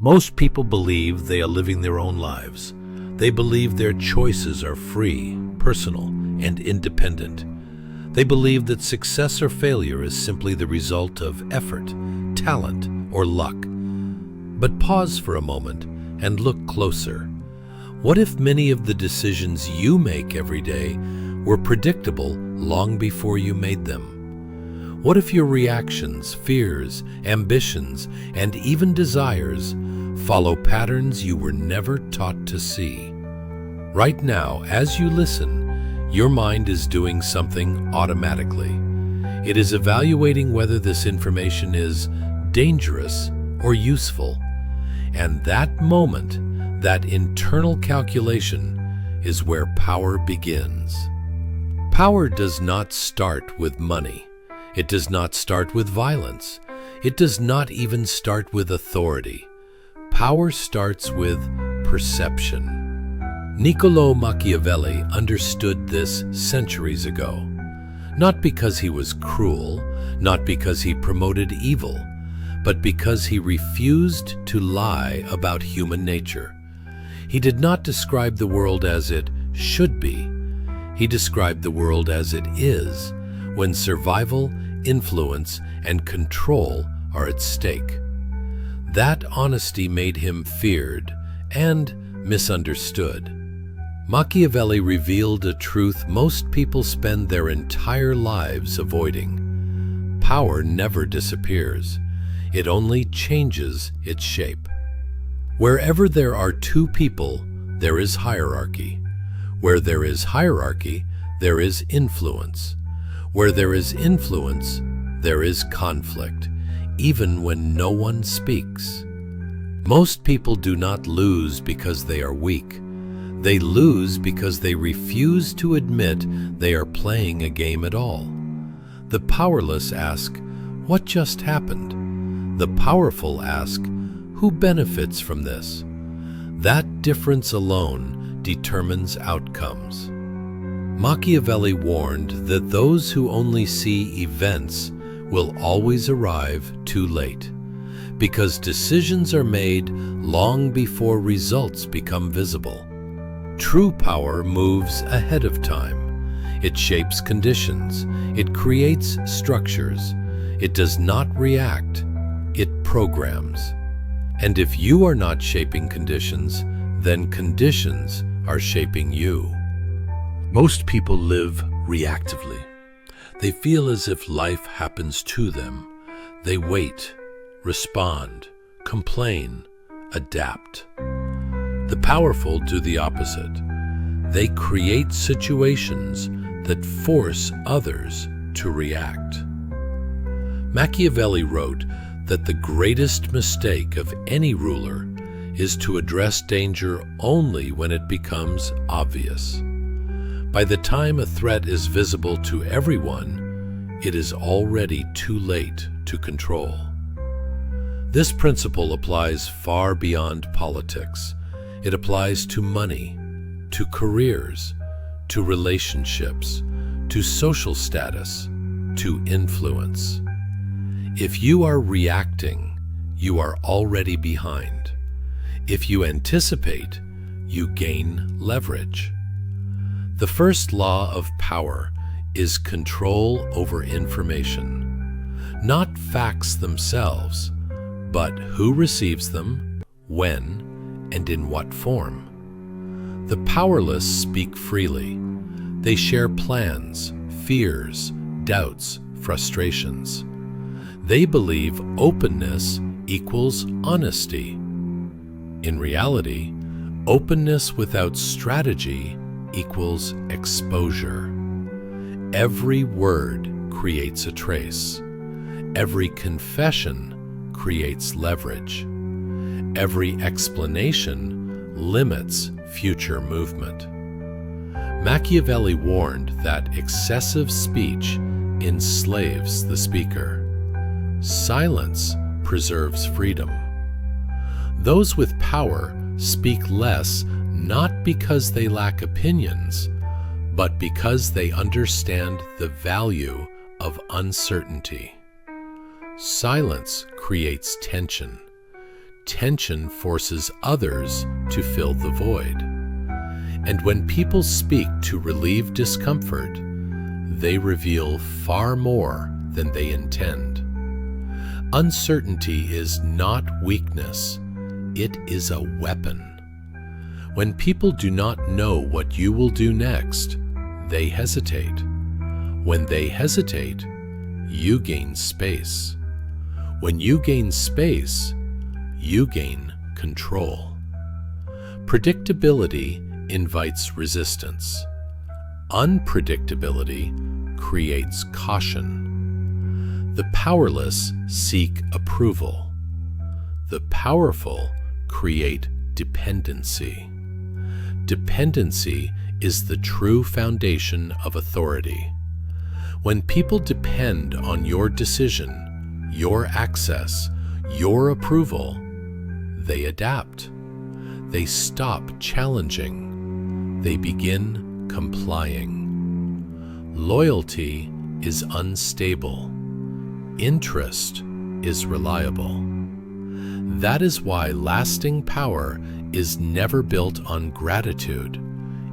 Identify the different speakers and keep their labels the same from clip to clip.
Speaker 1: Most people believe they are living their own lives. They believe their choices are free, personal, and independent. They believe that success or failure is simply the result of effort, talent, or luck. But pause for a moment and look closer. What if many of the decisions you make every day were predictable long before you made them? What if your reactions, fears, ambitions, and even desires follow patterns you were never taught to see? Right now, as you listen, your mind is doing something automatically. It is evaluating whether this information is dangerous or useful. And that moment, that internal calculation, is where power begins. Power does not start with money. It does not start with violence. It does not even start with authority. Power starts with perception. Niccolò Machiavelli understood this centuries ago. Not because he was cruel, not because he promoted evil, but because he refused to lie about human nature. He did not describe the world as it should be. He described the world as it is, when survival, influence, and control are at stake. That honesty made him feared and misunderstood. Machiavelli revealed a truth most people spend their entire lives avoiding. Power never disappears. It only changes its shape. Wherever there are two people, there is hierarchy. Where there is hierarchy, there is influence. Where there is influence, there is conflict, even when no one speaks. Most people do not lose because they are weak. They lose because they refuse to admit they are playing a game at all. The powerless ask, "What just happened?" The powerful ask, "Who benefits from this?" That difference alone determines outcomes. Machiavelli warned that those who only see events will always arrive too late, because decisions are made long before results become visible. True power moves ahead of time. It shapes conditions. It creates structures. It does not react. It programs. And if you are not shaping conditions, then conditions are shaping you. Most people live reactively. They feel as if life happens to them. They wait, respond, complain, adapt. The powerful do the opposite. They create situations that force others to react. Machiavelli wrote that the greatest mistake of any ruler is to address danger only when it becomes obvious. By the time a threat is visible to everyone, it is already too late to control. This principle applies far beyond politics. It applies to money, to careers, to relationships, to social status, to influence. If you are reacting, you are already behind. If you anticipate, you gain leverage. The first law of power is control over information. Not facts themselves, but who receives them, when, and in what form. The powerless speak freely. They share plans, fears, doubts, frustrations. They believe openness equals honesty. In reality, openness without strategy equals exposure. Every word creates a trace. Every confession creates leverage. Every explanation limits future movement. Machiavelli warned that excessive speech enslaves the speaker. Silence preserves freedom. Those with power speak less not because they lack opinions, but because they understand the value of uncertainty. Silence creates tension. tension forces others to fill the void. And when people speak to relieve discomfort, they reveal far more than they intend. Uncertainty is not weakness, it is a weapon. When people do not know what you will do next, they hesitate. When they hesitate, you gain space. When you gain space, you gain control. Predictability invites resistance. Unpredictability creates caution. The powerless seek approval. The powerful create dependency. Dependency is the true foundation of authority. When people depend on your decision, your access, your approval, they adapt. They stop challenging. They begin complying. Loyalty is unstable. Interest is reliable. That is why lasting power is never built on gratitude.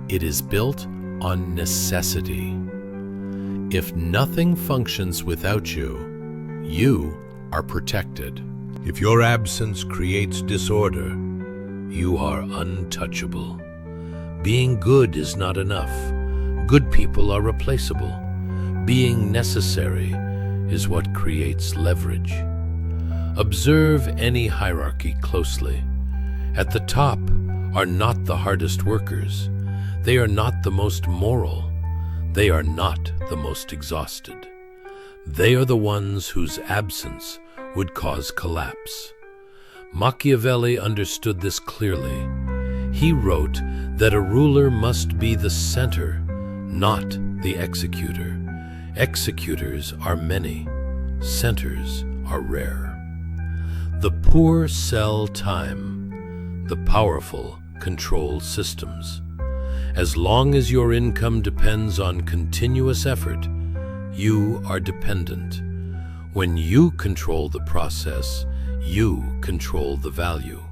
Speaker 1: It is built on necessity. If nothing functions without you, you are protected. If your absence creates disorder, you are untouchable. Being good is not enough. Good people are replaceable. Being necessary is what creates leverage. Observe any hierarchy closely. At the top are not the hardest workers. They are not the most moral. They are not the most exhausted. They are the ones whose absence would cause collapse. Machiavelli understood this clearly. He wrote that a ruler must be the center, not the executor. Executors are many. Centers are rare. The poor sell time. The powerful control systems. As long as your income depends on continuous effort, you are dependent. When you control the process, you control the value.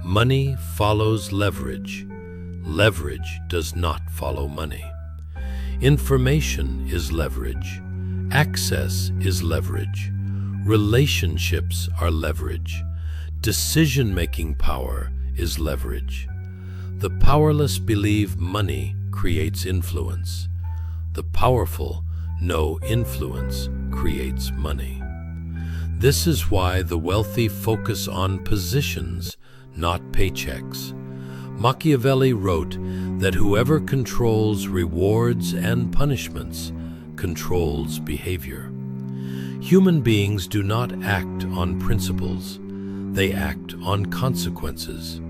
Speaker 1: Money follows leverage. Leverage does not follow money. Information is leverage. Access is leverage. Relationships are leverage. Decision-making power is leverage. The powerless believe money creates influence. The powerful know influence creates money. This is why the wealthy focus on positions, not paychecks. Machiavelli wrote that whoever controls rewards and punishments controls behavior. Human beings do not act on principles. They act on consequences.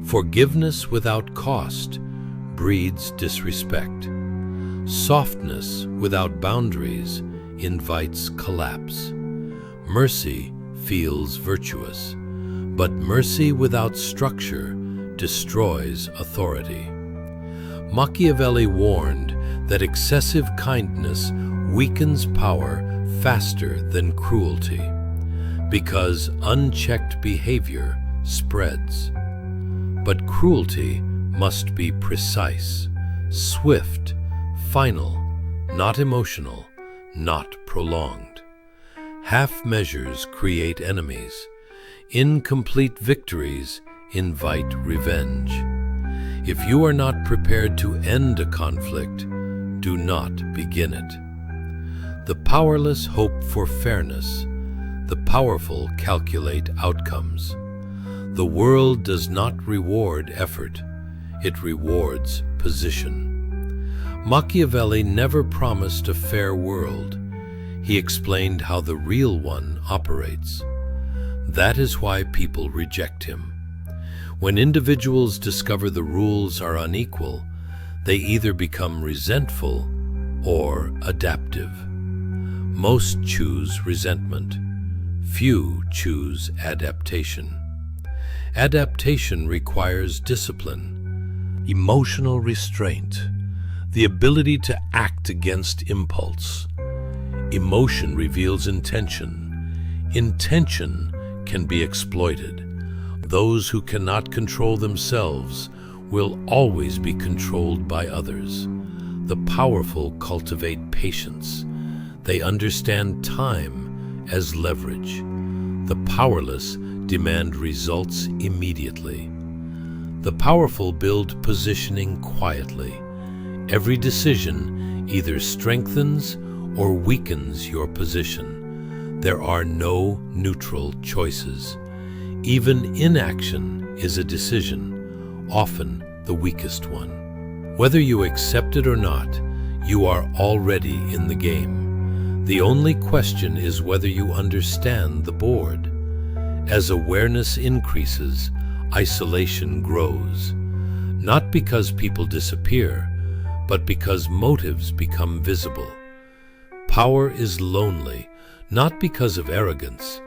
Speaker 1: Forgiveness without cost breeds disrespect. Softness without boundaries invites collapse. Mercy feels virtuous, but mercy without structure destroys authority. Machiavelli warned that excessive kindness weakens power faster than cruelty, because unchecked behavior spreads. But cruelty must be precise, swift, final, not emotional, not prolonged. Half measures create enemies. Incomplete victories invite revenge. If you are not prepared to end a conflict, do not begin it. The powerless hope for fairness. The powerful calculate outcomes. The world does not reward effort. It rewards position. Machiavelli never promised a fair world. He explained how the real one operates. That is why people reject him. When individuals discover the rules are unequal, they either become resentful or adaptive. Most choose resentment. Few choose adaptation. Adaptation requires discipline, emotional restraint, the ability to act against impulse. Emotion reveals intention. Intention can be exploited. Those who cannot control themselves will always be controlled by others. The powerful cultivate patience. They understand time as leverage. The powerless demand results immediately. The powerful build positioning quietly. Every decision either strengthens or weakens your position. There are no neutral choices. Even inaction is a decision, often the weakest one. Whether you accept it or not, you are already in the game. The only question is whether you understand the board. As awareness increases, isolation grows. Not because people disappear, but because motives become visible. Power is lonely, not because of arrogance,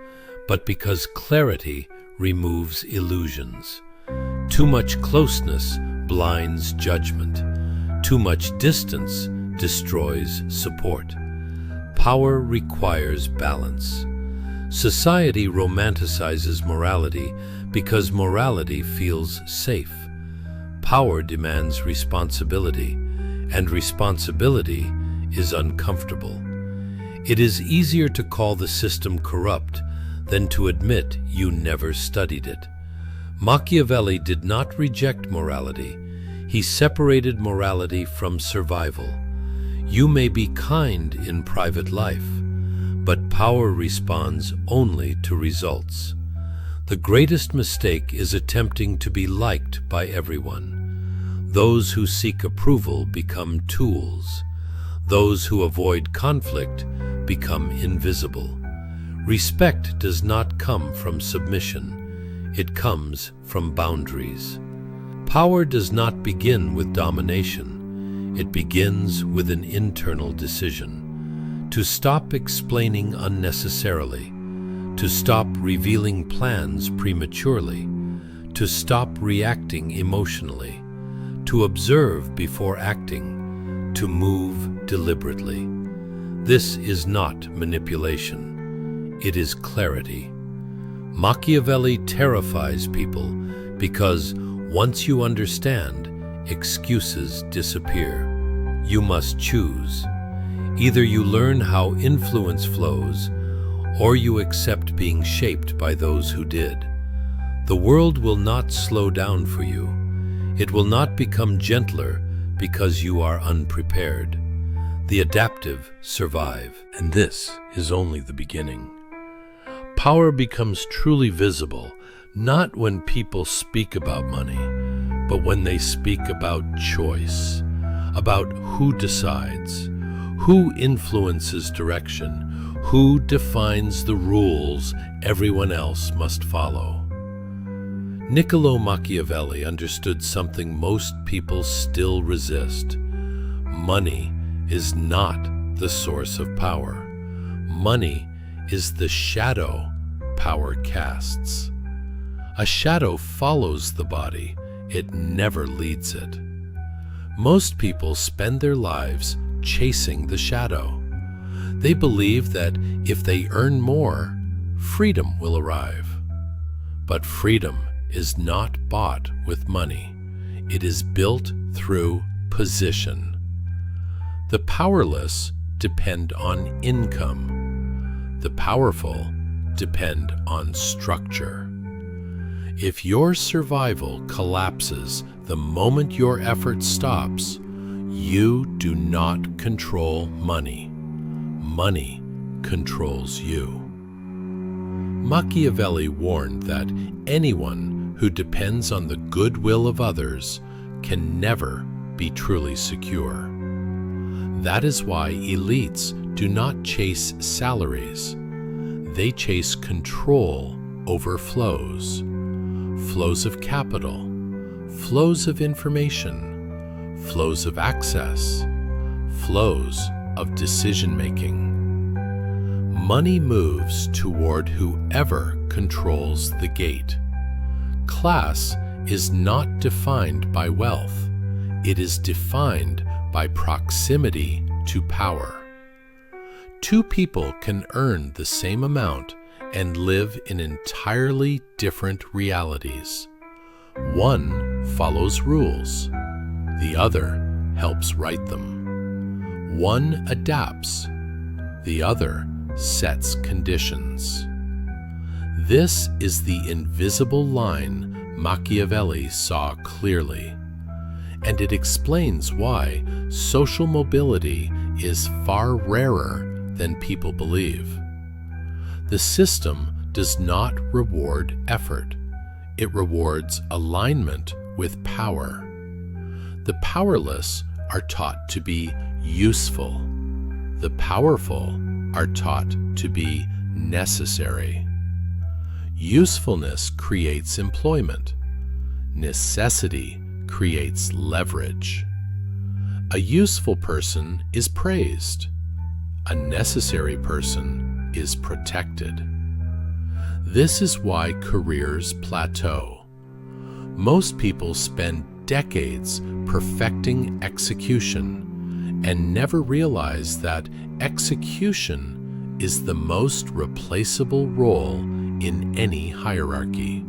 Speaker 1: but because clarity removes illusions. Too much closeness blinds judgment. Too much distance destroys support. Power requires balance. Society romanticizes morality because morality feels safe. Power demands responsibility, and responsibility is uncomfortable. It is easier to call the system corrupt than to admit you never studied it. Machiavelli did not reject morality. He separated morality from survival. You may be kind in private life, but power responds only to results. The greatest mistake is attempting to be liked by everyone. Those who seek approval become tools. Those who avoid conflict become invisible. Respect does not come from submission. It comes from boundaries. Power does not begin with domination. It begins with an internal decision. To stop explaining unnecessarily. To stop revealing plans prematurely. To stop reacting emotionally. To observe before acting. To move deliberately. This is not manipulation. It is clarity. Machiavelli terrifies people because once you understand, excuses disappear. You must choose. Either you learn how influence flows, or you accept being shaped by those who did. The world will not slow down for you. It will not become gentler because you are unprepared. The adaptive survive, and this is only the beginning. Power becomes truly visible, not when people speak about money, but when they speak about choice, about who decides, who influences direction, who defines the rules everyone else must follow. Niccolò Machiavelli understood something most people still resist. Money is not the source of power. Money is the shadow power casts. A shadow follows the body, it never leads it. Most people spend their lives chasing the shadow. They believe that if they earn more, freedom will arrive. But freedom is not bought with money. It is built through position. The powerless depend on income. The powerful depend on structure. If your survival collapses the moment your effort stops, you do not control money. Money controls you. Machiavelli warned that anyone who depends on the goodwill of others can never be truly secure. That is why elites do not chase salaries. They chase control over flows. Flows of capital, flows of information, flows of access, flows of decision-making. Money moves toward whoever controls the gate. Class is not defined by wealth. It is defined by proximity to power. Two people can earn the same amount and live in entirely different realities. One follows rules, the other helps write them. One adapts, the other sets conditions. This is the invisible line Machiavelli saw clearly, and it explains why social mobility is far rarer than people believe. The system does not reward effort. It rewards alignment with power. The powerless are taught to be useful. The powerful are taught to be necessary. Usefulness creates employment. Necessity creates leverage. A useful person is praised. A necessary person is protected. This is why careers plateau. Most people spend decades perfecting execution and never realize that execution is the most replaceable role in any hierarchy.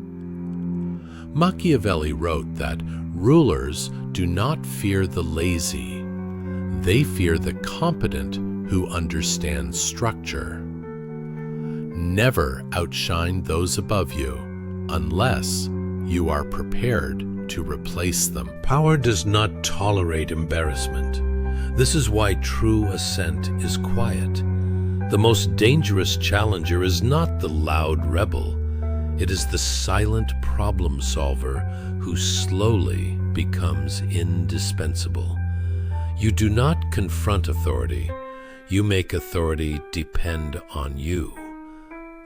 Speaker 1: Machiavelli wrote that rulers do not fear the lazy. They fear the competent who understand structure. Never outshine those above you unless you are prepared to replace them.
Speaker 2: Power does not tolerate embarrassment. This is why true ascent is quiet. The most dangerous challenger is not the loud rebel. It is the silent problem solver who slowly becomes indispensable. You do not confront authority. You make authority depend on you.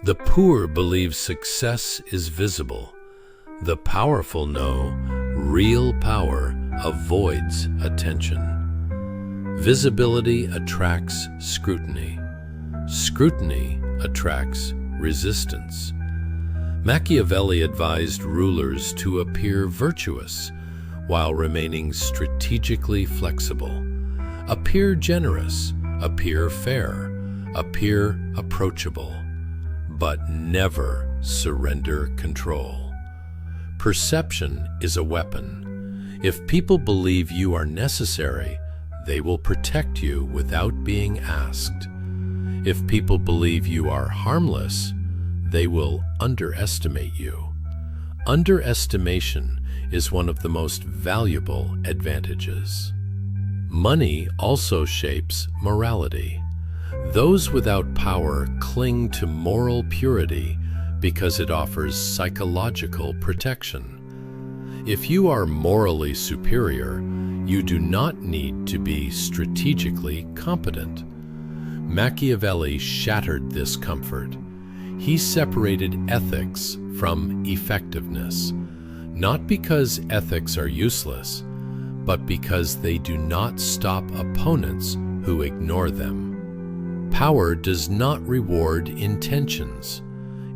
Speaker 2: The poor believe success is visible. The powerful know real power avoids attention. Visibility attracts scrutiny. Scrutiny attracts resistance. Machiavelli advised rulers to appear virtuous while remaining strategically flexible. Appear generous, appear fair, appear approachable, but never surrender control. Perception is a weapon. If people believe you are necessary, they will protect you without being asked. If people believe you are harmless, they will underestimate you. Underestimation is one of the most valuable advantages. Money also shapes morality. Those without power cling to moral purity because it offers psychological protection. If you are morally superior, you do not need to be strategically competent. Machiavelli shattered this comfort. He separated ethics from effectiveness, not because ethics are useless, but because they do not stop opponents who ignore them. Power does not reward intentions.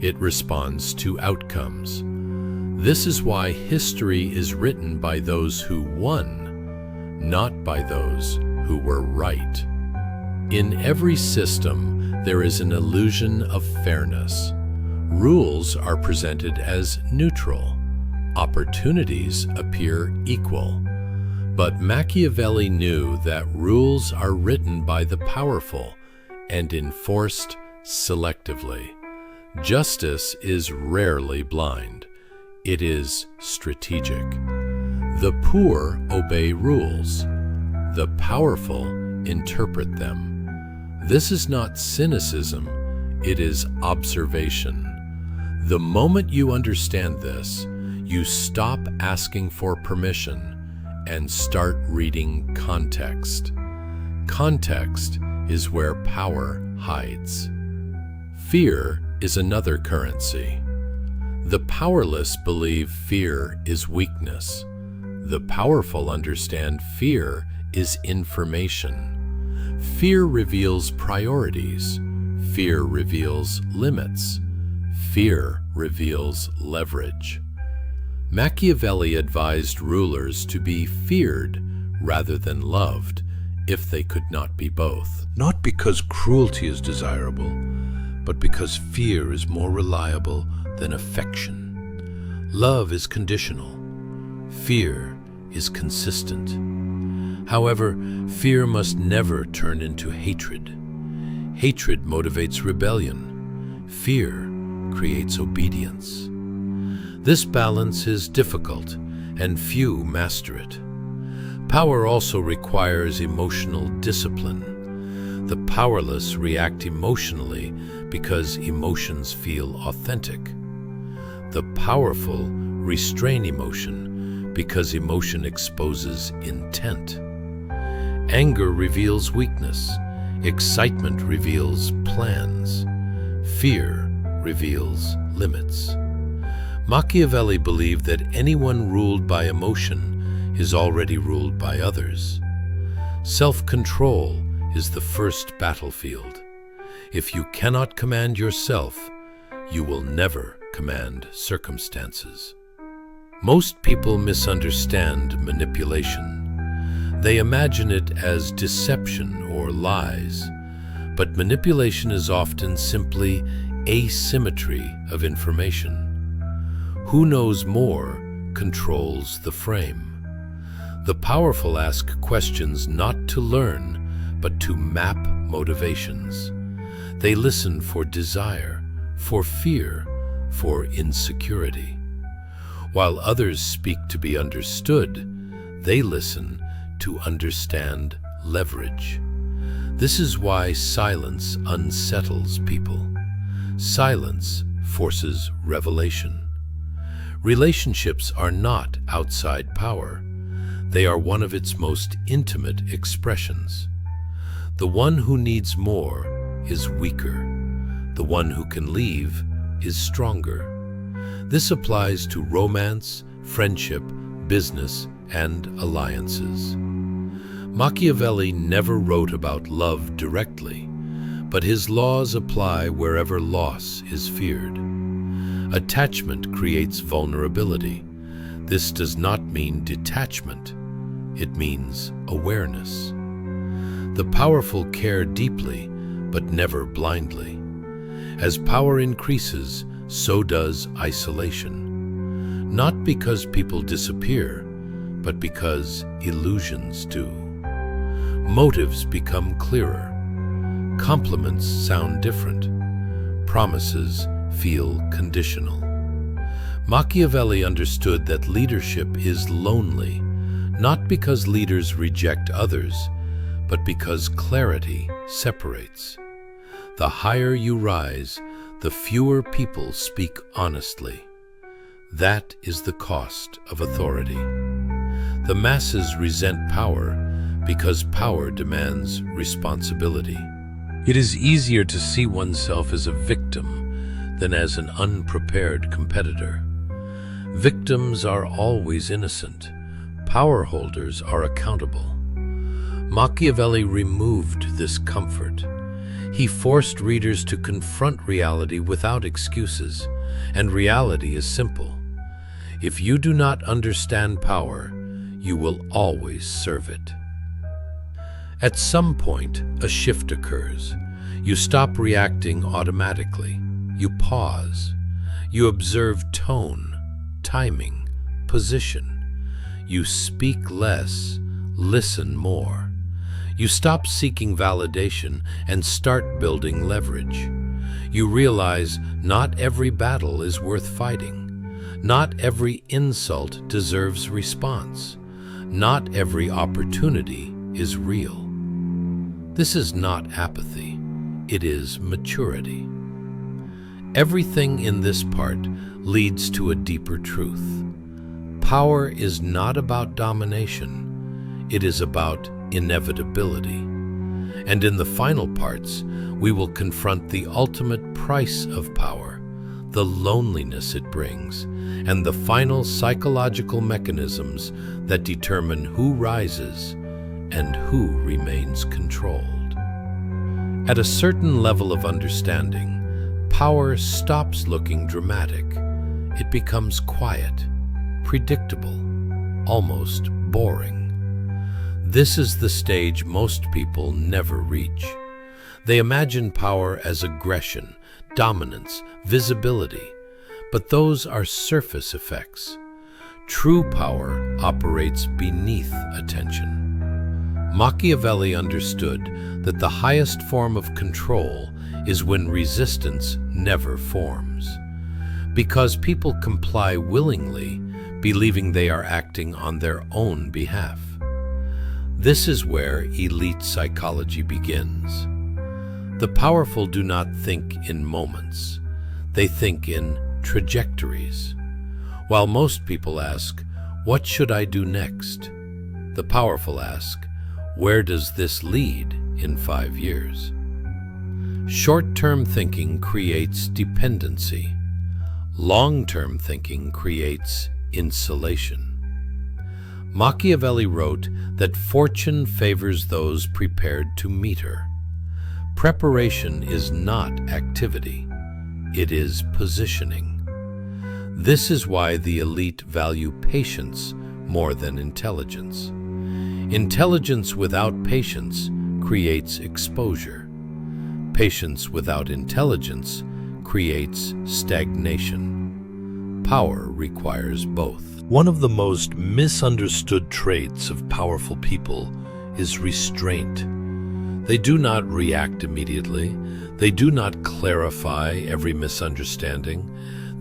Speaker 2: It responds to outcomes. This is why history is written by those who won, not by those who were right. In every system, there is an illusion of fairness. Rules are presented as neutral. Opportunities appear equal. But Machiavelli knew that rules are written by the powerful and enforced selectively. Justice is rarely blind. It is strategic. The poor obey rules. The powerful interpret them. This is not cynicism, it is observation. The moment you understand this, you stop asking for permission and start reading context. Context is where power hides. Fear is another currency. The powerless believe fear is weakness. The powerful understand fear is information. Fear reveals priorities. Fear reveals limits. Fear reveals leverage. Machiavelli advised rulers to be feared rather than loved if they could not be both. Not because cruelty is desirable,
Speaker 1: but because fear is more reliable than affection. Love is conditional. Fear is consistent. However, fear must never turn into hatred. Hatred motivates rebellion. Fear creates obedience. This balance is difficult, and few master it. Power also requires emotional discipline. The powerless react emotionally because emotions feel authentic. The powerful restrain emotion because emotion exposes intent. Anger reveals weakness. Excitement reveals plans. Fear reveals limits. Machiavelli believed that anyone ruled by emotion is already ruled by others. Self-control is the first battlefield. If you cannot command yourself, you will never command circumstances. Most people misunderstand manipulation. They imagine it as deception or lies, but manipulation is often simply asymmetry of information. Who knows more controls the frame. The powerful ask questions not to learn, but to map motivations. They listen for desire, for fear, for insecurity. While others speak to be understood, they listen to understand leverage. This is why silence unsettles people. Silence forces revelation. Relationships are not outside power. They are one of its most intimate expressions. The one who needs more is weaker. The one who can leave is stronger. This applies to romance, friendship, business, and alliances. Machiavelli never wrote about love directly, but his laws apply wherever loss is feared. Attachment creates vulnerability. This does not mean detachment. It means awareness. The powerful care deeply, but never blindly. As power increases, so does isolation. Not because people disappear, but because illusions do. Motives become clearer. Compliments sound different. Promises feel conditional. Machiavelli understood that leadership is lonely, not because leaders reject others, but because clarity separates. The higher you rise, the fewer people speak honestly. That is the cost of authority. The masses resent power because power demands responsibility. It is easier to see oneself as a victim than as an unprepared competitor. Victims are always innocent. Power holders are accountable. Machiavelli removed this comfort. He forced readers to confront reality without excuses, and reality is simple. If you do not understand power, you will always serve it. At some point, a shift occurs. You stop reacting automatically. You pause. You observe tone, timing, position. You speak less, listen more. You stop seeking validation and start building leverage. You realize not every battle is worth fighting. Not every insult deserves response. Not every opportunity is real. This is not apathy. It is maturity. Everything in this part leads to a deeper truth. Power is not about domination. It is about inevitability. And in the final parts, we will confront the ultimate price of power, the loneliness it brings, and the final psychological mechanisms that determine who rises and who remains controlled. At a certain level of understanding, power stops looking dramatic. It becomes quiet, predictable, almost boring. This is the stage most people never reach. They imagine power as aggression, dominance, visibility, but those are surface effects. True power operates beneath attention. Machiavelli understood that the highest form of control is when resistance never forms, because people comply willingly, believing they are acting on their own behalf. This is where elite psychology begins. The powerful do not think in moments. They think in trajectories. While most people ask, "What should I do next?" the powerful ask, "Where does this lead in 5 years?" Short-term thinking creates dependency. Long-term thinking creates insulation. Machiavelli wrote that fortune favors those prepared to meet her. Preparation is not activity, it is positioning. This is why the elite value patience more than intelligence. Intelligence without patience creates exposure. Patience without intelligence creates stagnation. Power requires both. One of the most misunderstood traits of powerful people is restraint. They do not react immediately. They do not clarify every misunderstanding.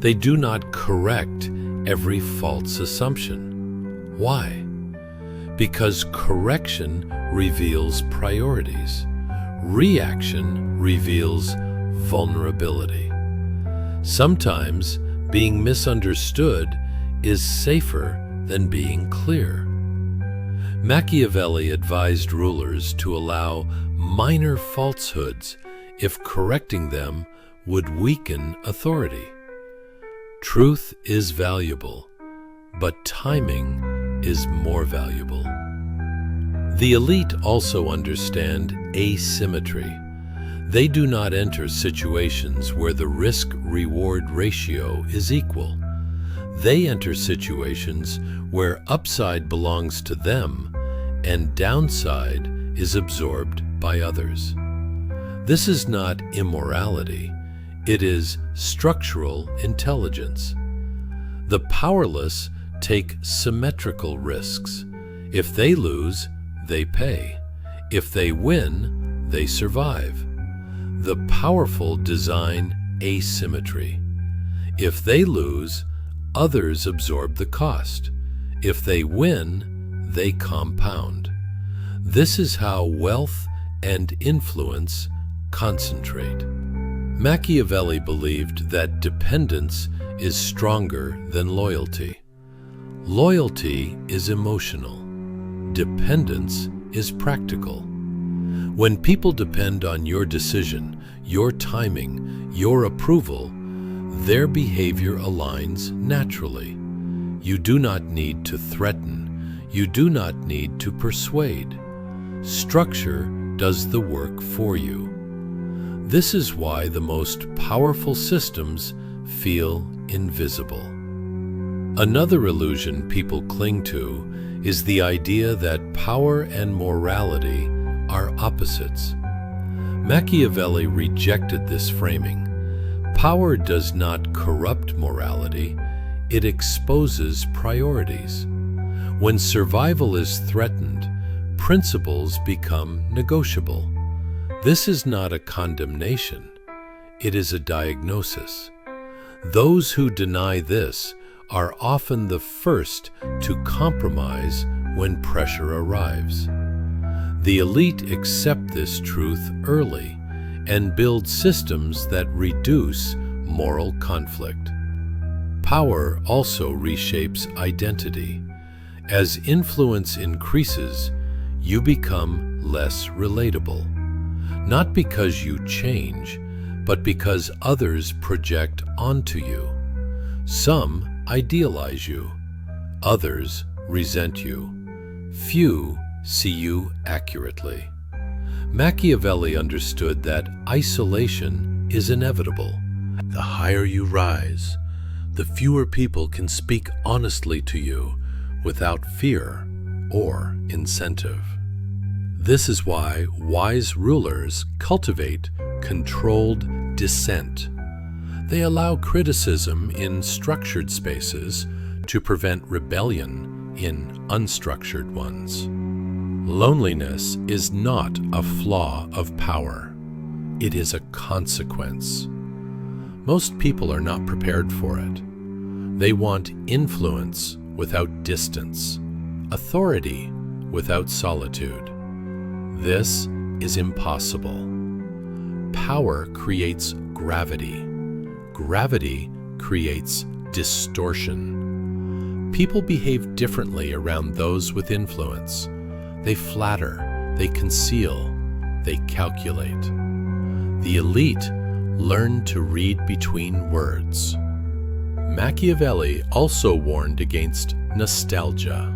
Speaker 1: They do not correct every false assumption. Why? Because correction reveals priorities. Reaction reveals vulnerability. Sometimes being misunderstood is safer than being clear. Machiavelli advised rulers to allow minor falsehoods if correcting them would weaken authority. Truth is valuable, but timing is more valuable. The elite also understand asymmetry. They do not enter situations where the risk-reward ratio is equal. They enter situations where upside belongs to them and downside is absorbed by others. This is not immorality, it is structural intelligence. The powerless take symmetrical risks. If they lose, they pay. If they win, they survive. The powerful design asymmetry. If they lose, others absorb the cost. If they win, they compound. This is how wealth and influence concentrate. Machiavelli believed that dependence is stronger than loyalty. Loyalty is emotional. Dependence is practical. When people depend on your decision, your timing, your approval, their behavior aligns naturally. You do not need to threaten. You do not need to persuade. Structure does the work for you. This is why the most powerful systems feel invisible. Another illusion people cling to is the idea that power and morality are opposites. Machiavelli rejected this framing. Power does not corrupt morality, it exposes priorities. When survival is threatened, principles become negotiable. This is not a condemnation, it is a diagnosis. Those who deny this are often the first to compromise when pressure arrives. The elite accept this truth early and build systems that reduce moral conflict. Power also reshapes identity. As influence increases, you become less relatable. Not because you change, but because others project onto you. Some idealize you, others resent you. Few see you accurately. Machiavelli understood that isolation is inevitable. The higher you rise, the fewer people can speak honestly to you without fear or incentive. This is why wise rulers cultivate controlled dissent.
Speaker 2: They allow criticism in structured spaces to prevent rebellion in unstructured ones. Loneliness is not a flaw of power. It is a consequence. Most people are not prepared for it. They want influence without distance, authority without solitude. This is impossible. Power creates gravity. Gravity creates distortion. People behave differently around those with influence. They flatter, they conceal, they calculate. The elite learn to read between words. Machiavelli also warned against nostalgia.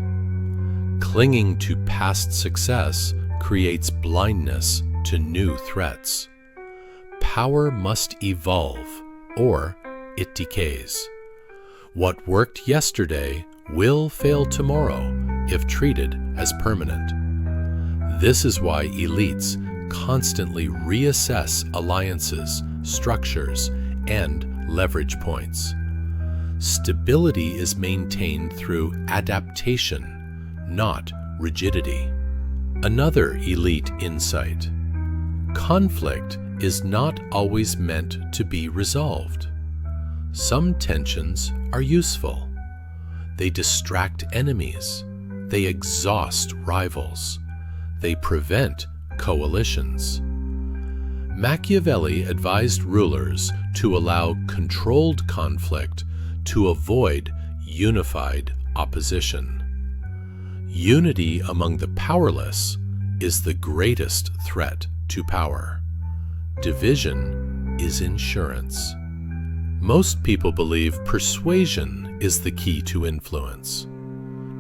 Speaker 2: Clinging to past success creates blindness to new threats. Power must evolve, or it decays. What worked yesterday will fail tomorrow if treated as permanent. This is why elites constantly reassess alliances, structures, and leverage points. Stability is maintained through adaptation, not rigidity. Another elite insight: conflict is not always meant to be resolved. Some tensions are useful. They distract enemies. They exhaust rivals. They prevent coalitions. Machiavelli advised rulers to allow controlled conflict to avoid unified opposition. Unity among the powerless is the greatest threat to power. Division is insurance. Most people believe persuasion is the key to influence.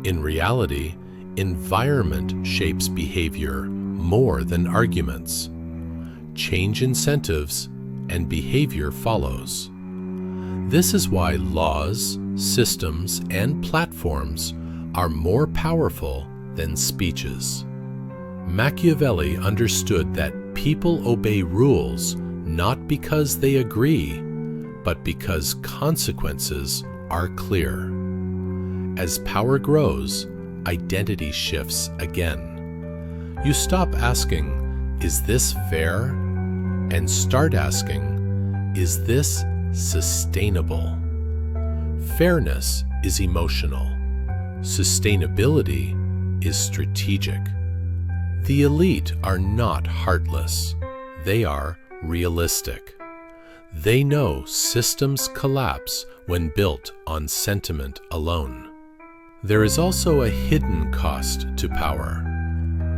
Speaker 2: In reality, environment shapes behavior more than arguments. Change incentives, and behavior follows. This is why laws, systems, and platforms are more powerful than speeches. Machiavelli understood that people obey rules not because they agree, but because consequences are clear. As power grows, identity shifts again. You stop asking, "Is this fair?" and start asking, "Is this sustainable?" Fairness is emotional. Sustainability is strategic. The elite are not heartless. They are realistic. They know systems collapse when built on sentiment alone. There is also a hidden cost to power: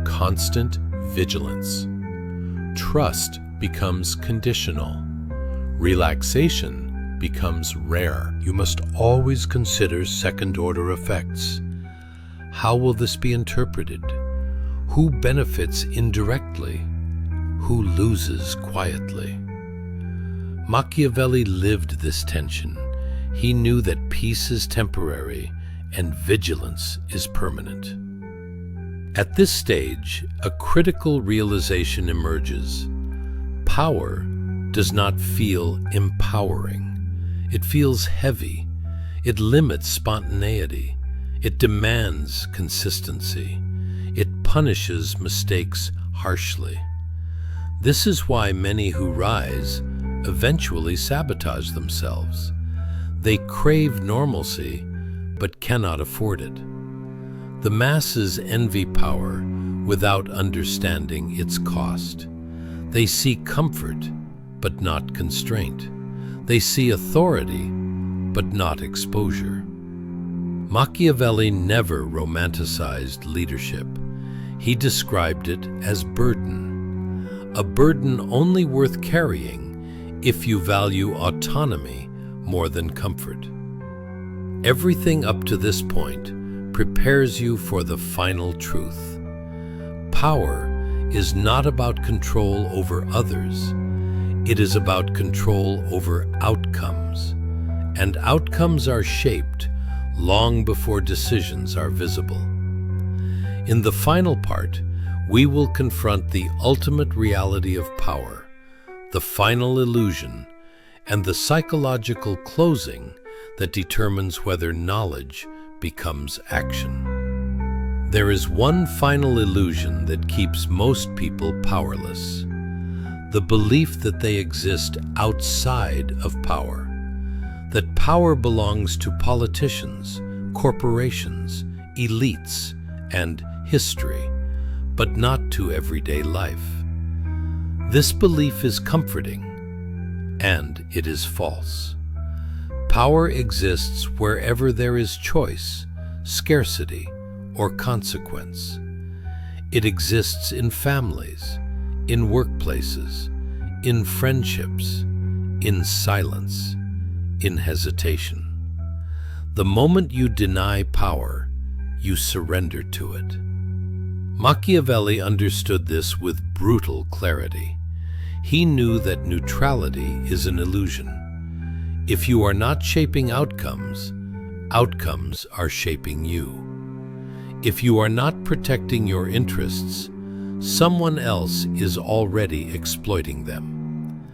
Speaker 2: constant vigilance. Trust becomes conditional. Relaxation becomes rare.
Speaker 1: You must always consider second-order effects. How will this be interpreted? Who benefits indirectly? Who loses quietly? Machiavelli lived this tension. He knew that peace is temporary and vigilance is permanent. At this stage, a critical realization emerges. Power does not feel empowering. It feels heavy. It limits spontaneity. It demands consistency. It punishes mistakes harshly. This is why many who rise eventually sabotage themselves. They crave normalcy, but cannot afford it. The masses envy power without understanding its cost. They seek comfort, but not constraint. They see authority, but not exposure. Machiavelli never romanticized leadership. He described it as burden. A burden only worth carrying if you value autonomy more than comfort. Everything up to this point prepares you for the final truth. Power is not about control over others. It is about control over outcomes. And outcomes are shaped long before decisions are visible. In the final part, we will confront the ultimate reality of power, the final illusion, and the psychological closing that determines whether knowledge becomes action. There is one final illusion that keeps most people powerless: the belief that they exist outside of power, that power belongs to politicians, corporations, elites, and history, but not to everyday life. This belief is comforting, and it is false. Power exists wherever there is choice, scarcity, or consequence. It exists in families, in workplaces, in friendships, in silence, in hesitation. The moment you deny power, you surrender to it. Machiavelli understood this with brutal clarity. He knew that neutrality is an illusion. If you are not shaping outcomes, outcomes are shaping you. If you are not protecting your interests, someone else is already exploiting them.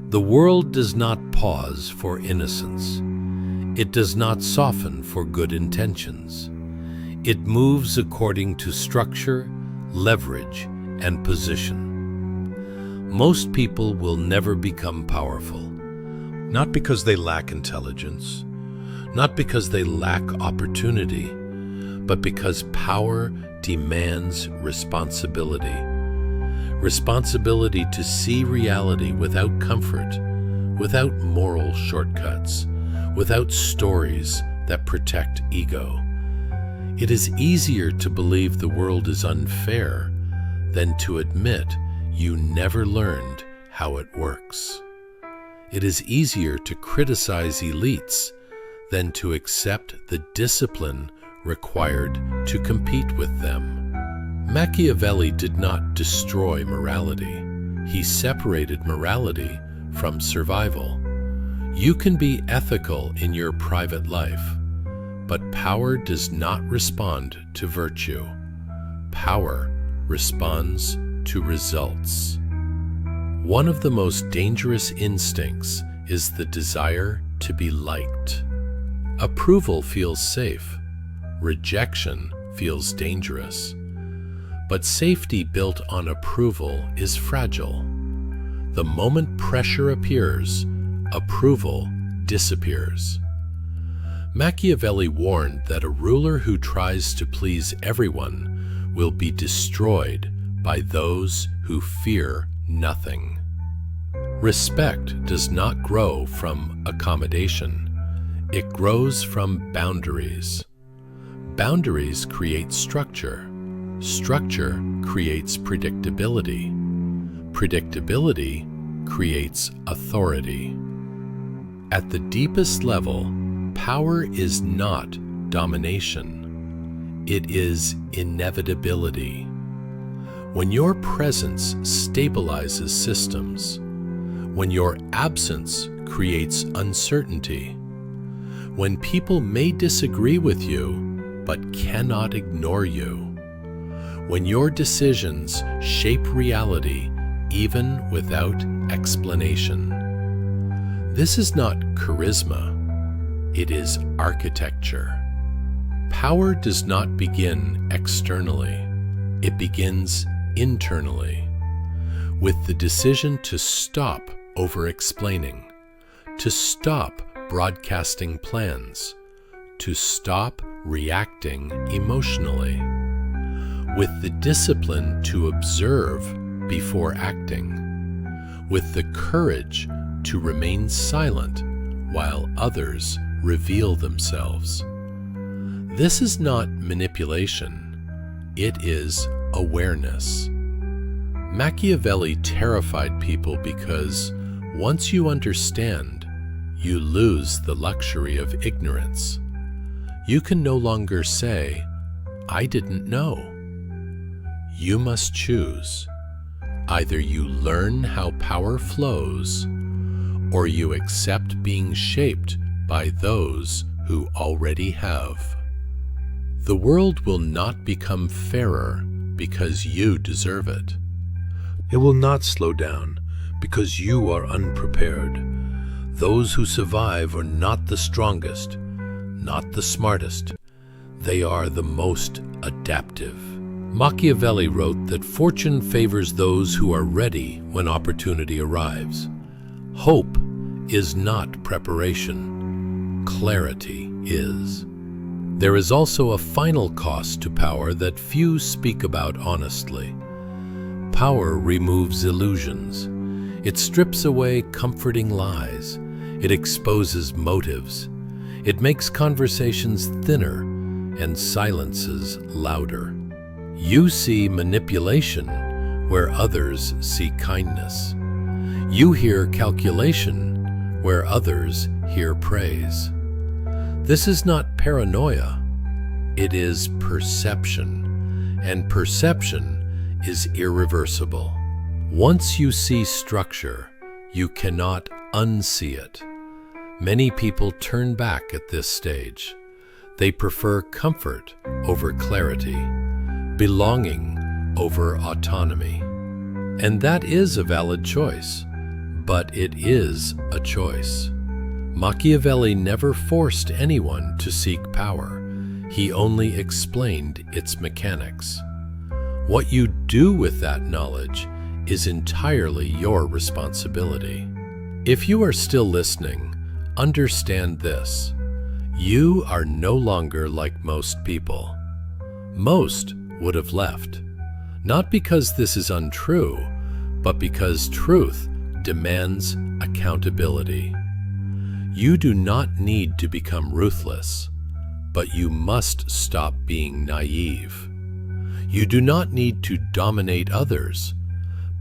Speaker 1: The world does not pause for innocence. It does not soften for good intentions. It moves according to structure, leverage, and position. Most people will never become powerful, not because they lack intelligence, not because they lack opportunity, but because power demands responsibility. Responsibility to see reality without comfort, without moral shortcuts, without stories that protect ego. It is easier to believe the world is unfair than to admit you never learned how it works. It is easier to criticize elites than to accept the discipline required to compete with them. Machiavelli did not destroy morality. He separated morality from survival. You can be ethical in your private life, but power does not respond to virtue. Power responds to results. One of the most dangerous instincts is the desire to be liked. Approval feels safe. Rejection feels dangerous. But safety built on approval is fragile. The moment pressure appears, approval disappears. Machiavelli warned that a ruler who tries to please everyone will be destroyed by those who fear nothing. Respect does not grow from accommodation. It grows from boundaries. Boundaries create structure. Structure creates predictability. Predictability creates authority. At the deepest level, power is not domination. It is inevitability. When your presence stabilizes systems, when your absence creates uncertainty, when people may disagree with you but cannot ignore you, when your decisions shape reality even without explanation. This is not charisma, it is architecture. Power does not begin externally, it begins internally, with the decision to stop over-explaining, to stop broadcasting plans, to stop reacting emotionally, with the discipline to observe before acting, with the courage to remain silent while others reveal themselves. This is not manipulation, it is awareness. Machiavelli terrified people because once you understand, you lose the luxury of ignorance. You can no longer say, "I didn't know." You must choose. Either you learn how power flows, or you accept being shaped by those who already have. The world will not become fairer because you deserve it. It will not slow down because you are unprepared. Those who survive are not the strongest, not the smartest. They are the most adaptive. Machiavelli wrote that fortune favors those who are ready when opportunity arrives. Hope is not preparation. Clarity is. There is also a final cost to power that few speak about honestly. Power removes illusions. It strips away comforting lies. It exposes motives. It makes conversations thinner and silences louder. You see manipulation where others see kindness. You hear calculation where others hear praise. This is not paranoia, it is perception, and perception is irreversible. Once you see structure, you cannot unsee it. Many people turn back at this stage. They prefer comfort over clarity, belonging over autonomy. And that is a valid choice, but it is a choice. Machiavelli never forced anyone to seek power. He only explained its mechanics. What you do with that knowledge is entirely your responsibility. If you are still listening, understand this. You are no longer like most people. Most would have left, not because this is untrue, but because truth demands accountability. You do not need to become ruthless, but you must stop being naive. You do not need to dominate others,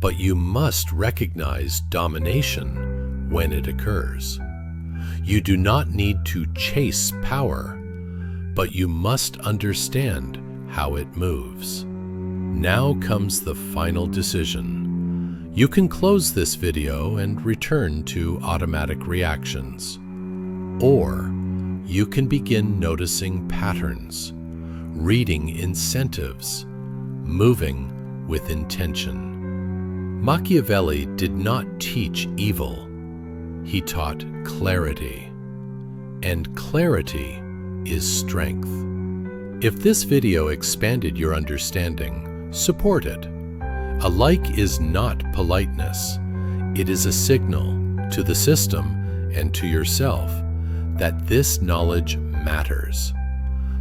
Speaker 1: but you must recognize domination when it occurs. You do not need to chase power, but you must understand how it moves. Now comes the final decision. You can close this video and return to automatic reactions. Or you can begin noticing patterns, reading incentives, moving with intention. Machiavelli did not teach evil. He taught clarity. And clarity is strength. If this video expanded your understanding, support it. A like is not politeness. It is a signal to the system and to yourself that this knowledge matters.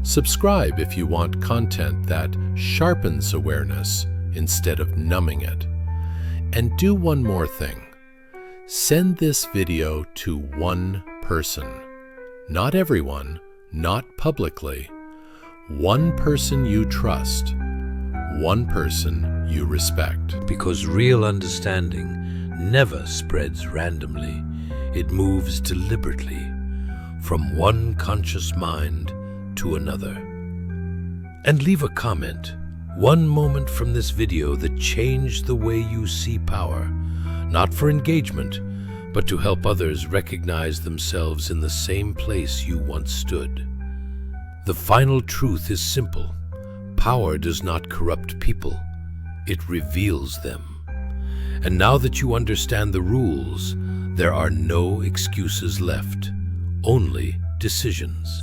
Speaker 1: Subscribe if you want content that sharpens awareness instead of numbing it. And do one more thing. Send this video to one person. Not everyone, not publicly. One person you trust. One person you respect. Because real understanding never spreads randomly. It moves deliberately from one conscious mind to another. And leave a comment. One moment from this video that changed the way you see power, not for engagement, but to help others recognize themselves in the same place you once stood. The final truth is simple. Power does not corrupt people. It reveals them. And now that you understand the rules, there are no excuses left, only decisions.